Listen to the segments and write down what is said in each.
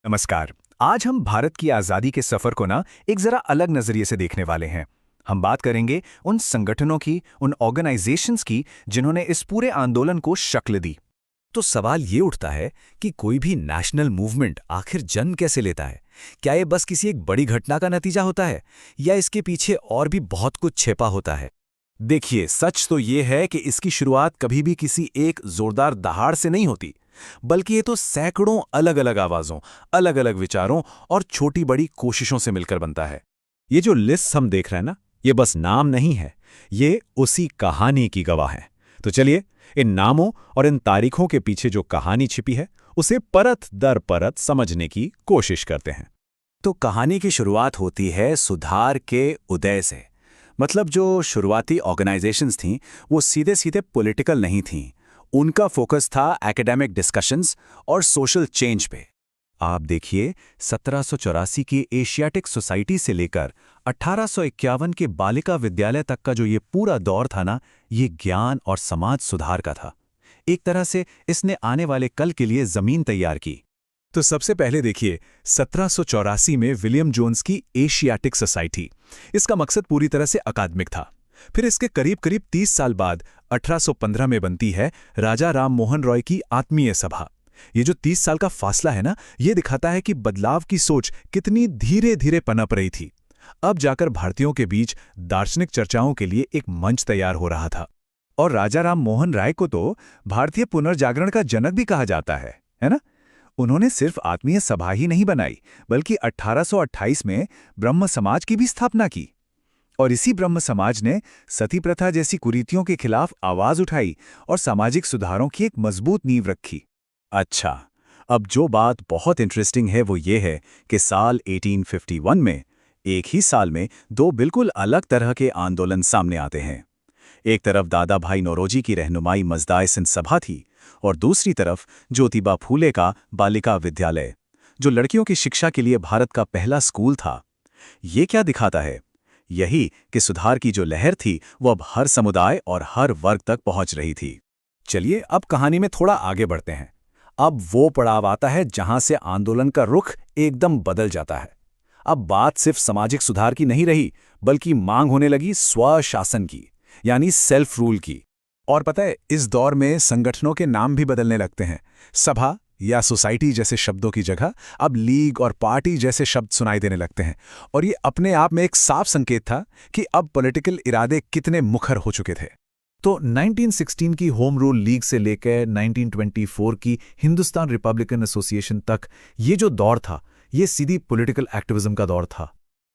नमस्कार। आज हम भारत की आज़ादी के सफ़र को एक ज़रा अलग नज़रिए से देखने वाले हैं। हम बात करेंगे उन संगठनों की, उन ऑर्गेनाइजेशंस की जिन्होंने इस पूरे आंदोलन को शक्ल दी। तो सवाल ये उठता है कि कोई भी नेशनल मूवमेंट आखिर जन्म कैसे लेता है? क्या ये बस किसी एक बड़ी घटना का नतीजा होता है या इसके पीछे और भी बहुत कुछ छिपा होता है? देखिए, सच तो ये है कि इसकी शुरुआत कभी भी किसी एक जोरदार दहाड़ से नहीं होती, बल्कि ये तो सैकड़ों अलग अलग आवाज़ों, अलग अलग विचारों और छोटी बड़ी कोशिशों से मिलकर बनता है। ये जो लिस्ट हम देख रहे हैं ना, ये बस नाम नहीं है, ये उसी कहानी की गवाह है। तो चलिए, इन नामों और इन तारीखों के पीछे जो कहानी छिपी है उसे परत दर परत समझने की कोशिश करते हैं। तो कहानी की शुरुआत होती है सुधार के उदय से। मतलब जो शुरुआती ऑर्गेनाइजेशंस थीं, वो सीधे सीधे पॉलिटिकल नहीं थीं। उनका फोकस था एकेडमिक डिस्कशंस और सोशल चेंज पे। आप देखिए, 1784 की एशियाटिक सोसाइटी से लेकर 1851 के बालिका विद्यालय तक का जो ये पूरा दौर था ना, ये ज्ञान और समाज सुधार का था। एक तरह से इसने आने वाले कल के लिए जमीन तैयार की। तो सबसे पहले देखिए, 1784 में विलियम जोन्स की एशियाटिक सोसाइटी। इसका मकसद पूरी तरह से अकादमिक था। फिर इसके करीब करीब 30 साल बाद 1815 में बनती है राजा राम मोहन रॉय की आत्मीय सभा। ये जो 30 साल का फासला है ना, ये दिखाता है कि बदलाव की सोच कितनी धीरे धीरे पनप रही थी। अब जाकर भारतीयों के बीच दार्शनिक चर्चाओं के लिए एक मंच तैयार हो रहा था। और राजा राम मोहन राय को तो भारतीय पुनर्जागरण का जनक भी कहा जाता है ना? उन्होंने सिर्फ आत्मीय सभा ही नहीं बनाई, बल्कि 1828 में ब्रह्म समाज की भी स्थापना की। और इसी ब्रह्म समाज ने सती प्रथा जैसी कुरीतियों के खिलाफ आवाज उठाई और सामाजिक सुधारों की एक मजबूत नींव रखी। अच्छा, अब जो बात बहुत इंटरेस्टिंग है वो ये है कि साल 1851 में, एक ही साल में दो बिल्कुल अलग तरह के आंदोलन सामने आते हैं। एक तरफ दादा भाई नौरोजी की रहनुमाई मजदाए सिंध सभा थी और दूसरी तरफ ज्योतिबा फूले का बालिका विद्यालय, जो लड़कियों की शिक्षा के लिए भारत का पहला स्कूल था। ये क्या दिखाता है? यही कि सुधार की जो लहर थी वो अब हर समुदाय और हर वर्ग तक पहुंच रही थी। चलिए, अब कहानी में थोड़ा आगे बढ़ते हैं। अब वो पड़ाव आता है जहां से आंदोलन का रुख एकदम बदल जाता है। अब बात सिर्फ सामाजिक सुधार की नहीं रही, बल्कि मांग होने लगी स्वशासन की, यानी सेल्फ रूल की। और पता है, इस दौर में संगठनों के नाम भी बदलने लगते हैं। सभा या सोसाइटी जैसे शब्दों की जगह अब लीग और पार्टी जैसे शब्द सुनाई देने लगते हैं। और ये अपने आप में एक साफ संकेत था कि अब पॉलिटिकल इरादे कितने मुखर हो चुके थे। तो 1916 की होम रूल लीग से लेकर 1924 की हिंदुस्तान रिपब्लिकन एसोसिएशन तक ये जो दौर था, ये सीधी पॉलिटिकल एक्टिविज्म का दौर था।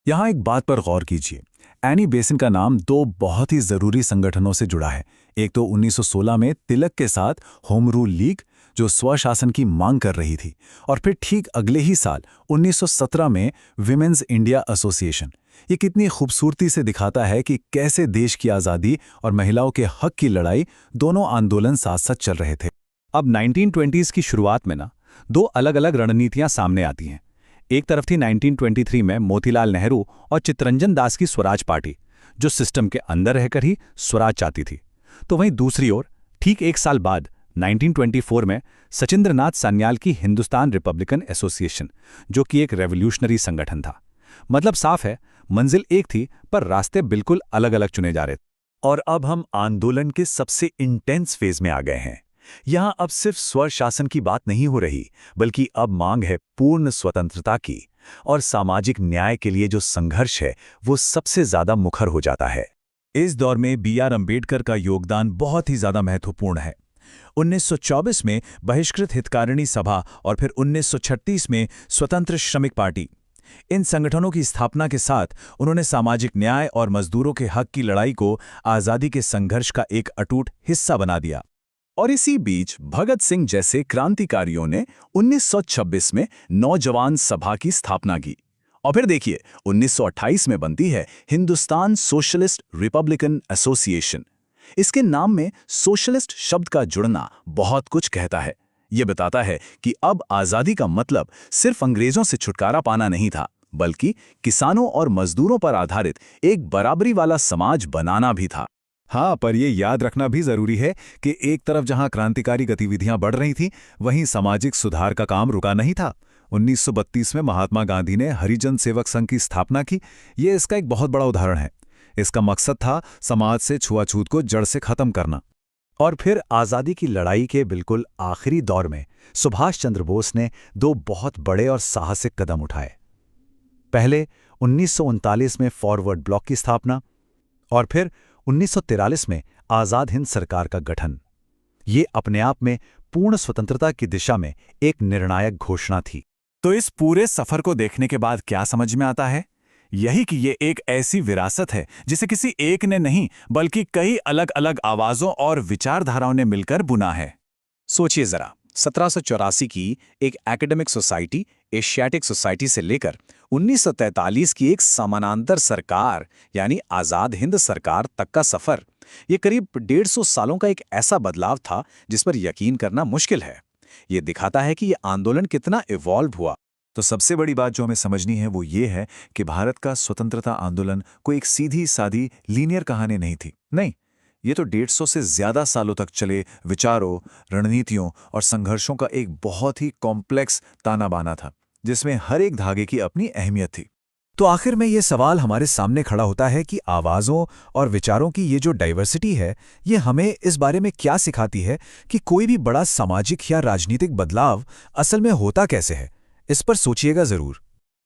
यहाँ एक बात पर गौर कीजिए। एनी बेसेंट का नाम दो बहुत ही जरूरी संगठनों से जुड़ा है। एक तो 1916 में तिलक के साथ होम रूल लीग, जो स्वशासन की मांग कर रही थी, और फिर ठीक अगले ही साल 1917 में विमेंस इंडिया एसोसिएशन। ये कितनी खूबसूरती से दिखाता है कि कैसे देश की आज़ादी और महिलाओं के हक की लड़ाई, दोनों आंदोलन साथ साथ चल रहे थे। अब 1920s की शुरुआत में दो अलग अलग रणनीतियां सामने आती हैं। एक तरफ थी 1923 में मोतीलाल नेहरू और चित्तरंजन दास की स्वराज पार्टी, जो सिस्टम के अंदर रहकर ही स्वराज चाहती थी। तो वहीं दूसरी ओर ठीक एक साल बाद 1924 में सचिंद्रनाथ सान्याल की हिंदुस्तान रिपब्लिकन एसोसिएशन, जो कि एक रेवोल्यूशनरी संगठन था। मतलब साफ है, मंजिल एक थी पर रास्ते बिल्कुल अलग अलग चुने जा रहे थे। और अब हम आंदोलन के सबसे इंटेंस फेज में आ गए हैं। यहाँ अब सिर्फ स्वशासन की बात नहीं हो रही, बल्कि अब मांग है पूर्ण स्वतंत्रता की। और सामाजिक न्याय के लिए जो संघर्ष है वो सबसे ज्यादा मुखर हो जाता है। इस दौर में बी.आर. अम्बेडकर का योगदान बहुत ही ज्यादा महत्वपूर्ण है। 1924 में बहिष्कृत हितकारिणी सभा और फिर 1936 में स्वतंत्र श्रमिक पार्टी, इन संगठनों की स्थापना के साथ उन्होंने सामाजिक न्याय और मजदूरों के हक की लड़ाई को आज़ादी के संघर्ष का एक अटूट हिस्सा बना दिया। और इसी बीच भगत सिंह जैसे क्रांतिकारियों ने 1926 में नौजवान सभा की स्थापना की। और फिर देखिए, 1928 में बनती है हिंदुस्तान सोशलिस्ट रिपब्लिकन एसोसिएशन। इसके नाम में सोशलिस्ट शब्द का जुड़ना बहुत कुछ कहता है। ये बताता है कि अब आज़ादी का मतलब सिर्फ अंग्रेजों से छुटकारा पाना नहीं था, बल्कि किसानों और मजदूरों पर आधारित एक बराबरी वाला समाज बनाना भी था। हाँ, पर यह याद रखना भी जरूरी है कि एक तरफ जहां क्रांतिकारी गतिविधियां बढ़ रही थीं, वहीं सामाजिक सुधार का काम रुका नहीं था। 1932 में महात्मा गांधी ने हरिजन सेवक संघ की स्थापना की। ये इसका एक बहुत बड़ा उदाहरण है। इसका मकसद था समाज से छुआछूत को जड़ से खत्म करना। और फिर आज़ादी की लड़ाई के बिल्कुल आखिरी दौर में सुभाष चंद्र बोस ने दो बहुत बड़े और साहसिक कदम उठाए। पहले 1939 में फॉरवर्ड ब्लॉक की स्थापना और फिर 1943 में आज़ाद हिंद सरकार का गठन। ये अपने आप में पूर्ण स्वतंत्रता की दिशा में एक निर्णायक घोषणा थी। तो इस पूरे सफर को देखने के बाद क्या समझ में आता है? यही कि ये एक ऐसी विरासत है जिसे किसी एक ने नहीं बल्कि कई अलग अलग आवाजों और विचारधाराओं ने मिलकर बुना है। सोचिए जरा, 1784 की एक एकेडमिक सोसाइटी, एशियाटिक सोसाइटी से लेकर 1943 की एक समानांतर सरकार यानी आज़ाद हिंद सरकार तक का सफर। ये करीब 150 सालों का एक ऐसा बदलाव था जिस पर यकीन करना मुश्किल है। ये दिखाता है कि ये आंदोलन कितना इवॉल्व हुआ। तो सबसे बड़ी बात जो हमें समझनी है वो ये है कि भारत का स्वतंत्रता आंदोलन कोई एक सीधी सादी लीनियर कहानी नहीं थी। नहीं, ये तो 150 से ज्यादा सालों तक चले विचारों, रणनीतियों और संघर्षों का एक बहुत ही कॉम्प्लेक्स ताना बाना था, जिसमें हर एक धागे की अपनी अहमियत थी। तो आखिर में ये सवाल हमारे सामने खड़ा होता है कि आवाज़ों और विचारों की ये जो डाइवर्सिटी है, ये हमें इस बारे में क्या सिखाती है कि कोई भी बड़ा सामाजिक या राजनीतिक बदलाव असल में होता कैसे है। इस पर सोचिएगा ज़रूर।